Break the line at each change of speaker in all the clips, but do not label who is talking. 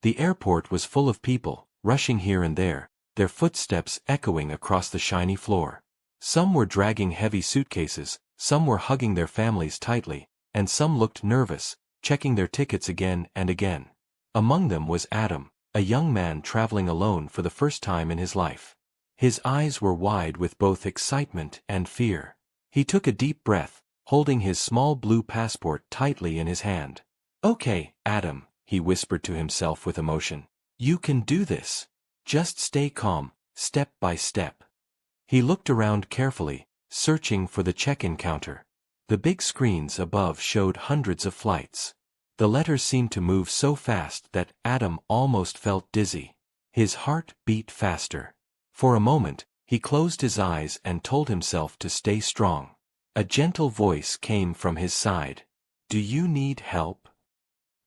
The airport was full of people, rushing here and there, their footsteps echoing across the shiny floor. Some were dragging heavy suitcases, some were hugging their families tightly, and some looked nervous, checking their tickets again and again. Among them was Adam, a young man traveling alone for the first time in his life. His eyes were wide with both excitement and fear. He took a deep breath, holding his small blue passport tightly in his hand. "Okay, Adam," he whispered to himself with emotion. "You can do this. Just stay calm, step by step." He looked around carefully, searching for the check-in counter. The big screens above showed hundreds of flights. The letters seemed to move so fast that Adam almost felt dizzy. His heart beat faster. For a moment, he closed his eyes and told himself to stay strong. A gentle voice came from his side. "Do you need help?"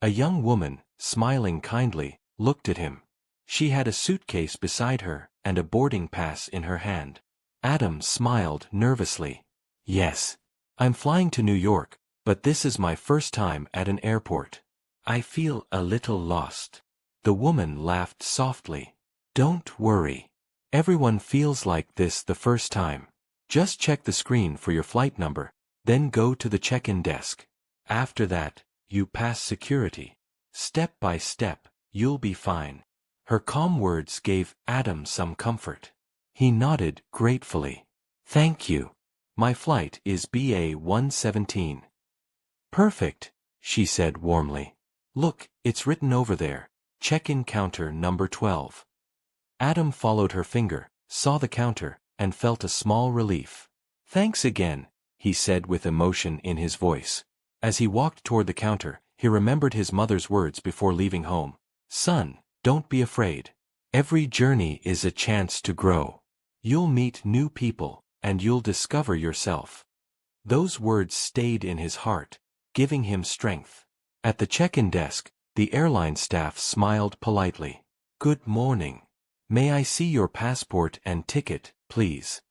A young woman, smiling kindly, looked at him. She had a suitcase beside her and a boarding pass in her hand. Adam smiled nervously. "Yes. I'm flying to New York, but this is my first time at an airport. I feel a little lost." The woman laughed softly. "Don't worry. Everyone feels like this the first time. Just check the screen for your flight number, then go to the check-in desk. After that, you pass security. Step by step, you'll be fine." Her calm words gave Adam some comfort. He nodded gratefully. "Thank you. My flight is BA 117. "Perfect," she said warmly. "Look, it's written over there. Check-in counter number 12. Adam followed her finger, saw the counter, and felt a small relief. "Thanks again," he said with emotion in his voice. As he walked toward the counter, he remembered his mother's words before leaving home. "Son, don't be afraid. Every journey is a chance to grow. You'll meet new people, and you'll discover yourself." Those words stayed in his heart, giving him strength. At the check-in desk, the airline staff smiled politely. "Good morning. May I see your passport and ticket, please?"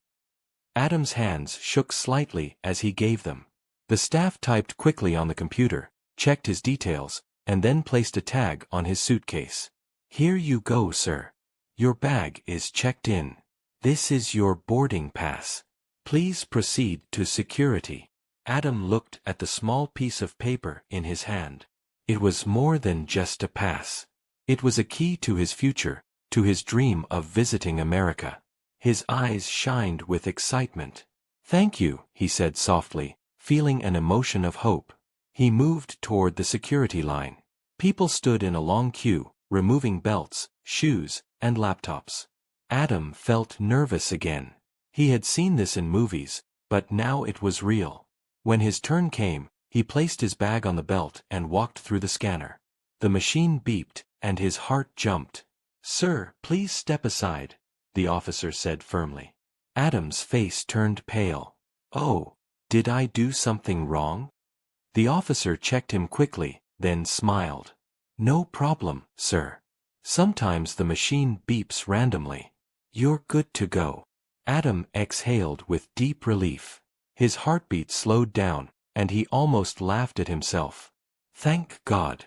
Adam's hands shook slightly as he gave them. The staff typed quickly on the computer, checked his details, and then placed a tag on his suitcase. "Here you go, sir. Your bag is checked in. This is your boarding pass. Please proceed to security." Adam looked at the small piece of paper in his hand. It was more than just a pass. It was a key to his future, to his dream of visiting America. His eyes shined with excitement. "Thank you," he said softly, feeling an emotion of hope. He moved toward the security line. People stood in a long queue, removing belts, shoes, and laptops. Adam felt nervous again. He had seen this in movies, but now it was real. When his turn came, he placed his bag on the belt and walked through the scanner. The machine beeped, and his heart jumped. "Sir, please step aside," the officer said firmly. Adam's face turned pale. "Oh, did I do something wrong?" The officer checked him quickly, then smiled. "No problem, sir. Sometimes the machine beeps randomly. You're good to go." Adam exhaled with deep relief. His heartbeat slowed down, and he almost laughed at himself. Thank God.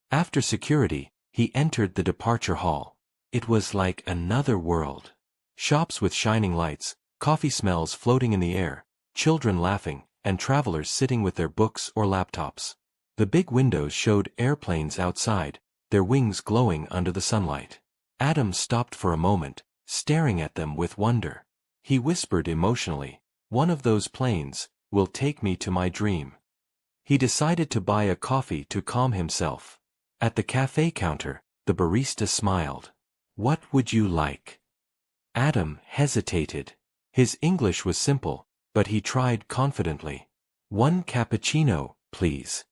After security, he entered the departure hall. It was like another world. Shops with shining lights, coffee smells floating in the air, children laughing, and travelers sitting with their books or laptops. The big windows showed airplanes outside, their wings glowing under the sunlight. Adam stopped for a moment, staring at them with wonder. He whispered emotionally, "One of those planes will take me to my dream." He decided to buy a coffee to calm himself. At the cafe counter, the barista smiled. "What would you like?" Adam hesitated. His English was simple, but he tried confidently. "One cappuccino, please."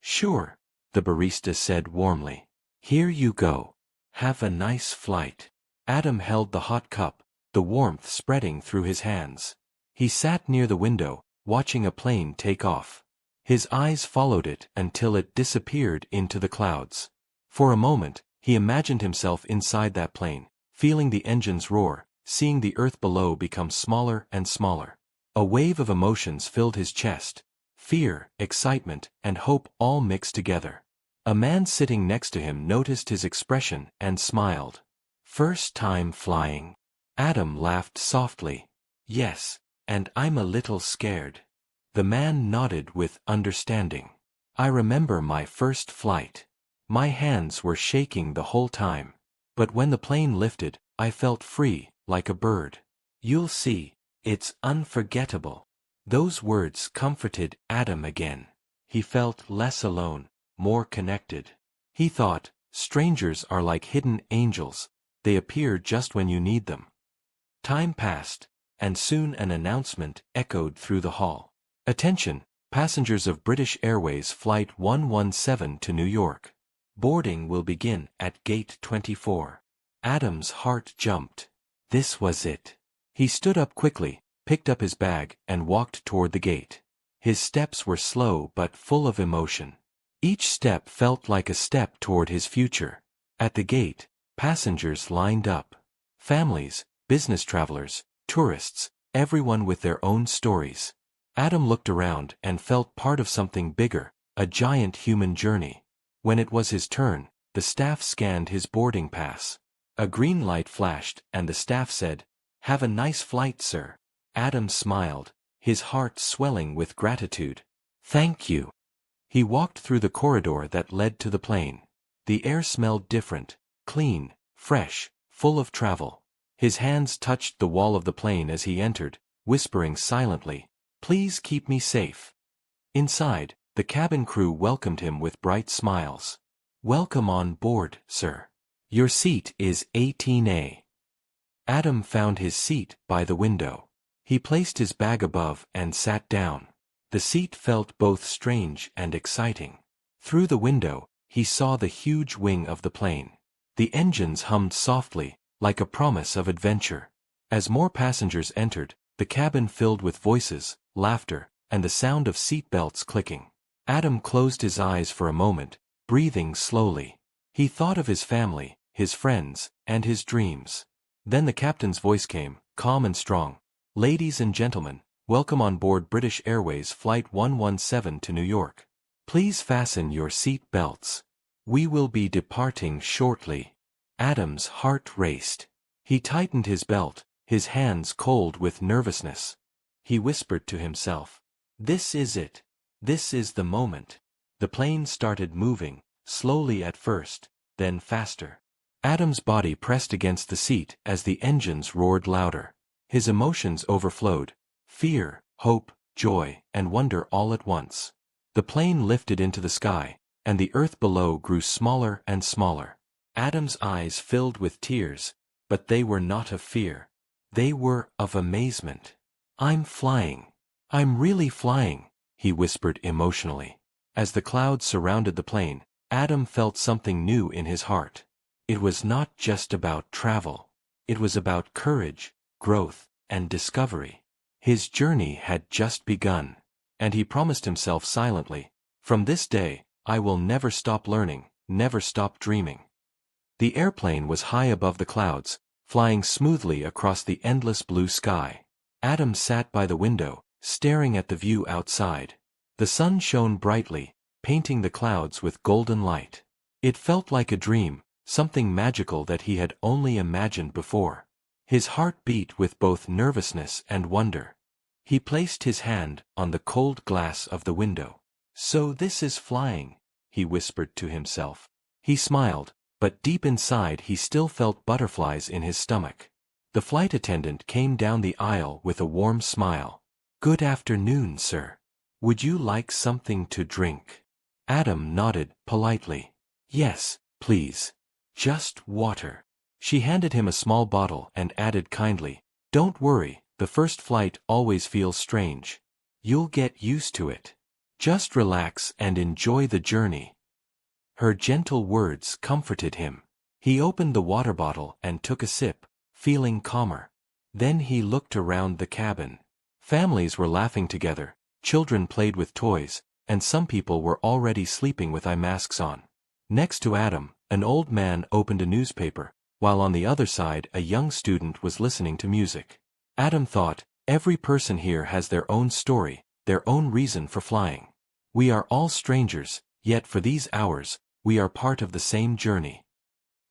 "Sure," the barista said warmly. "Here you go. Have a nice flight." Adam held the hot cup, the warmth spreading through his hands. He sat near the window, watching a plane take off. His eyes followed it until it disappeared into the clouds. For a moment, he imagined himself inside that plane, feeling the engines roar, seeing the earth below become smaller and smaller. A wave of emotions filled his chest. Fear, excitement, and hope all mixed together. A man sitting next to him noticed his expression and smiled. "First time flying?" Adam laughed softly. "Yes, and I'm a little scared." The man nodded with understanding. "I remember my first flight. My hands were shaking the whole time. But when the plane lifted, I felt free, like a bird. You'll see, it's unforgettable." Those words comforted Adam again. He felt less alone, more connected. He thought, strangers are like hidden angels, they appear just when you need them. Time passed, and soon an announcement echoed through the hall. "Attention, passengers of British Airways Flight 117 to New York. Boarding will begin at Gate 24. Adam's heart jumped. This was it. He stood up quickly, picked up his bag, and walked toward the gate. His steps were slow but full of emotion. Each step felt like a step toward his future. At the gate, passengers lined up. Families, business travelers, tourists, everyone with their own stories. Adam looked around and felt part of something bigger, a giant human journey. When it was his turn, the staff scanned his boarding pass. A green light flashed, and the staff said, "Have a nice flight, sir." Adam smiled, his heart swelling with gratitude. "Thank you." He walked through the corridor that led to the plane. The air smelled different, clean, fresh, full of travel. His hands touched the wall of the plane as he entered, whispering silently, "Please keep me safe." Inside, the cabin crew welcomed him with bright smiles. "Welcome on board, sir. Your seat is 18A." Adam found his seat by the window. He placed his bag above and sat down. The seat felt both strange and exciting. Through the window, he saw the huge wing of the plane. The engines hummed softly, like a promise of adventure. As more passengers entered, the cabin filled with voices, laughter, and the sound of seat belts clicking. Adam closed his eyes for a moment, breathing slowly. He thought of his family, his friends, and his dreams. Then the captain's voice came, calm and strong. "Ladies and gentlemen, welcome on board British Airways Flight 117 to New York. Please fasten your seat belts. We will be departing shortly." Adam's heart raced. He tightened his belt, his hands cold with nervousness. He whispered to himself, "This is it. This is the moment." The plane started moving, slowly at first, then faster. Adam's body pressed against the seat as the engines roared louder. His emotions overflowed, fear, hope, joy, and wonder all at once. The plane lifted into the sky, and the earth below grew smaller and smaller. Adam's eyes filled with tears, but they were not of fear. They were of amazement. "I'm flying. I'm really flying," he whispered emotionally. As the clouds surrounded the plane, Adam felt something new in his heart. It was not just about travel. It was about courage, growth, and discovery. His journey had just begun, and he promised himself silently, "From this day, I will never stop learning, never stop dreaming." The airplane was high above the clouds, flying smoothly across the endless blue sky. Adam sat by the window, staring at the view outside. The sun shone brightly, painting the clouds with golden light. It felt like a dream, something magical that he had only imagined before. His heart beat with both nervousness and wonder. He placed his hand on the cold glass of the window. "So this is flying," he whispered to himself. He smiled, but deep inside he still felt butterflies in his stomach. The flight attendant came down the aisle with a warm smile. "Good afternoon, sir. Would you like something to drink?" Adam nodded politely. "Yes, please. Just water." She handed him a small bottle and added kindly, "Don't worry, the first flight always feels strange. You'll get used to it. Just relax and enjoy the journey." Her gentle words comforted him. He opened the water bottle and took a sip, feeling calmer. Then he looked around the cabin. Families were laughing together, children played with toys, and some people were already sleeping with eye masks on. Next to Adam, an old man opened a newspaper, while on the other side a young student was listening to music. Adam thought, every person here has their own story, their own reason for flying. We are all strangers, yet for these hours, we are part of the same journey.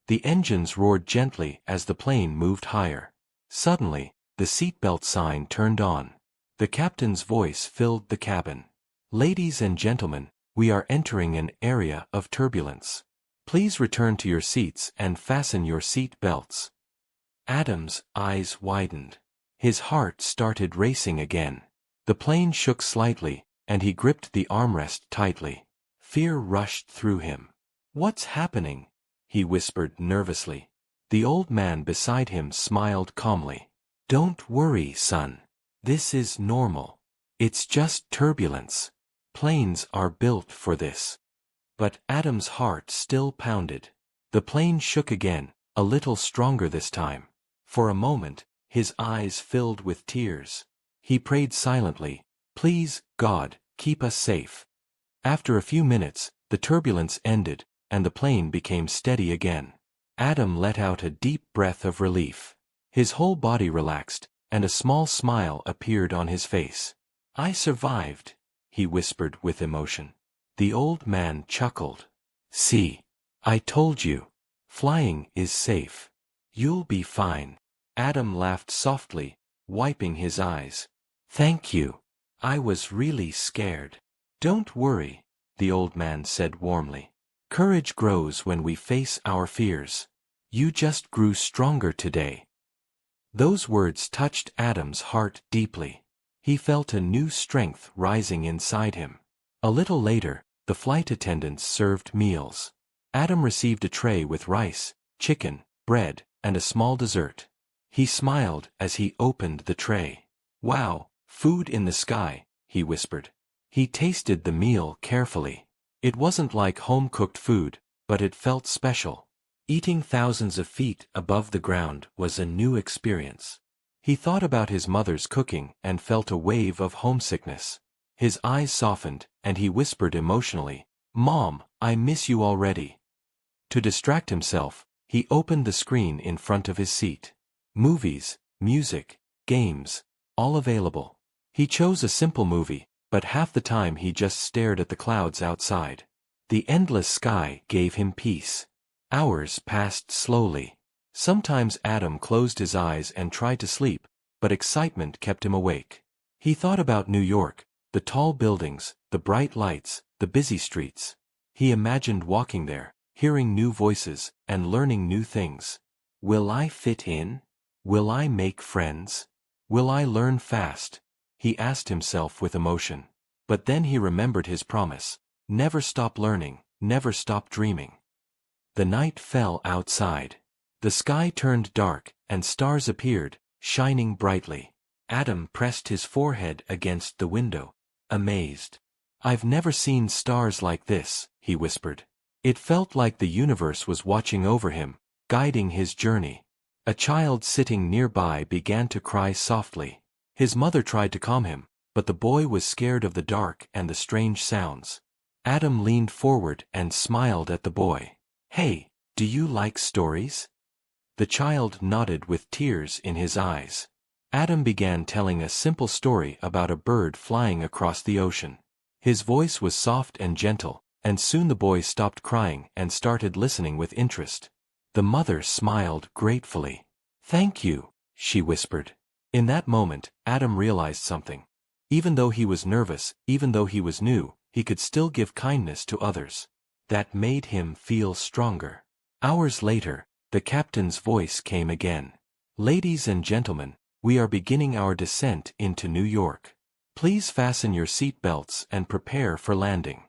The engines roared gently as the plane moved higher. Suddenly, the seatbelt sign turned on. The captain's voice filled the cabin. Ladies and gentlemen, we are entering an area of turbulence. Please return to your seats and fasten your seat belts. Adam's eyes widened. His heart started racing again. The plane shook slightly, and he gripped the armrest tightly. Fear rushed through him. "What's happening?" he whispered nervously. The old man beside him smiled calmly. "Don't worry, son. This is normal. It's just turbulence. Planes are built for this." But Adam's heart still pounded. The plane shook again, a little stronger this time. For a moment, his eyes filled with tears. He prayed silently, "Please, God, keep us safe." After a few minutes, the turbulence ended, and the plane became steady again. Adam let out a deep breath of relief. His whole body relaxed, and a small smile appeared on his face. "I survived," he whispered with emotion. The old man chuckled. "See, I told you. Flying is safe. You'll be fine." Adam laughed softly, wiping his eyes. "Thank you. I was really scared." "Don't worry," the old man said warmly. "Courage grows when we face our fears. You just grew stronger today." Those words touched Adam's heart deeply. He felt a new strength rising inside him. A little later, the flight attendants served meals. Adam received a tray with rice, chicken, bread, and a small dessert. He smiled as he opened the tray. "Wow, food in the sky," he whispered. He tasted the meal carefully. It wasn't like home-cooked food, but it felt special. Eating thousands of feet above the ground was a new experience. He thought about his mother's cooking and felt a wave of homesickness. His eyes softened, and he whispered emotionally, "Mom, I miss you already." To distract himself, he opened the screen in front of his seat. Movies, music, games, all available. He chose a simple movie, but half the time he just stared at the clouds outside. The endless sky gave him peace. Hours passed slowly. Sometimes Adam closed his eyes and tried to sleep, but excitement kept him awake. He thought about New York, the tall buildings, the bright lights, the busy streets. He imagined walking there, hearing new voices, and learning new things. Will I fit in? Will I make friends? Will I learn fast? He asked himself with emotion. But then he remembered his promise. Never stop learning, never stop dreaming. The night fell outside. The sky turned dark, and stars appeared, shining brightly. Adam pressed his forehead against the window, amazed. "I've never seen stars like this," he whispered. It felt like the universe was watching over him, guiding his journey. A child sitting nearby began to cry softly. His mother tried to calm him, but the boy was scared of the dark and the strange sounds. Adam leaned forward and smiled at the boy. "Hey, do you like stories?" The child nodded with tears in his eyes. Adam began telling a simple story about a bird flying across the ocean. His voice was soft and gentle, and soon the boy stopped crying and started listening with interest. The mother smiled gratefully. "Thank you," she whispered. In that moment, Adam realized something. Even though he was nervous, even though he was new, he could still give kindness to others. That made him feel stronger. Hours later, the captain's voice came again. "Ladies and gentlemen, we are beginning our descent into New York. Please fasten your seat belts and prepare for landing."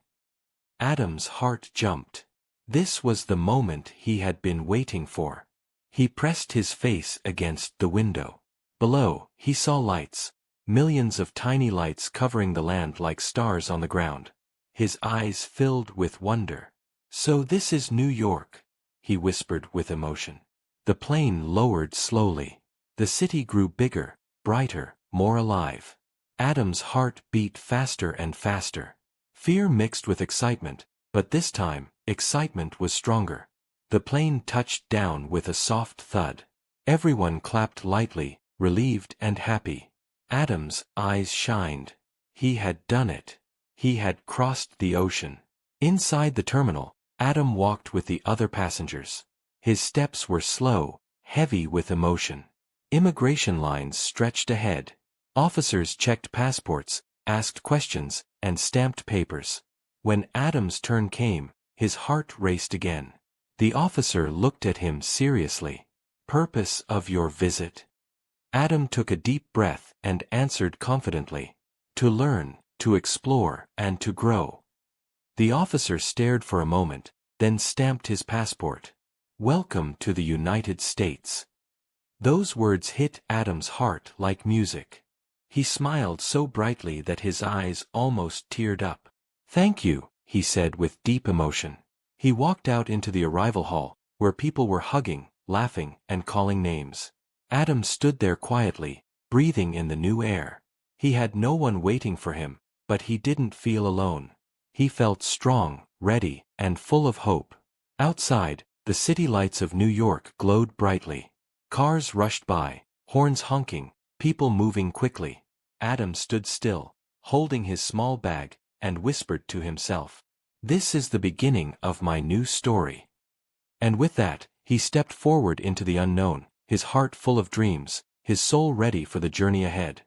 Adam's heart jumped. This was the moment he had been waiting for. He pressed his face against the window. Below, he saw lights, millions of tiny lights covering the land like stars on the ground. His eyes filled with wonder. "So this is New York," he whispered with emotion. The plane lowered slowly. The city grew bigger, brighter, more alive. Adam's heart beat faster and faster. Fear mixed with excitement, but this time, excitement was stronger. The plane touched down with a soft thud. Everyone clapped lightly, relieved and happy. Adam's eyes shined. He had done it. He had crossed the ocean. Inside the terminal, Adam walked with the other passengers. His steps were slow, heavy with emotion. Immigration lines stretched ahead. Officers checked passports, asked questions, and stamped papers. When Adam's turn came, his heart raced again. The officer looked at him seriously. "Purpose of your visit?" Adam took a deep breath and answered confidently. "To learn, to explore, and to grow." The officer stared for a moment, then stamped his passport. "Welcome to the United States." Those words hit Adam's heart like music. He smiled so brightly that his eyes almost teared up. "Thank you," he said with deep emotion. He walked out into the arrival hall, where people were hugging, laughing, and calling names. Adam stood there quietly, breathing in the new air. He had no one waiting for him, but he didn't feel alone. He felt strong, ready, and full of hope. Outside, the city lights of New York glowed brightly. Cars rushed by, horns honking, people moving quickly. Adam stood still, holding his small bag, and whispered to himself, "This is the beginning of my new story." And with that, he stepped forward into the unknown, his heart full of dreams, his soul ready for the journey ahead.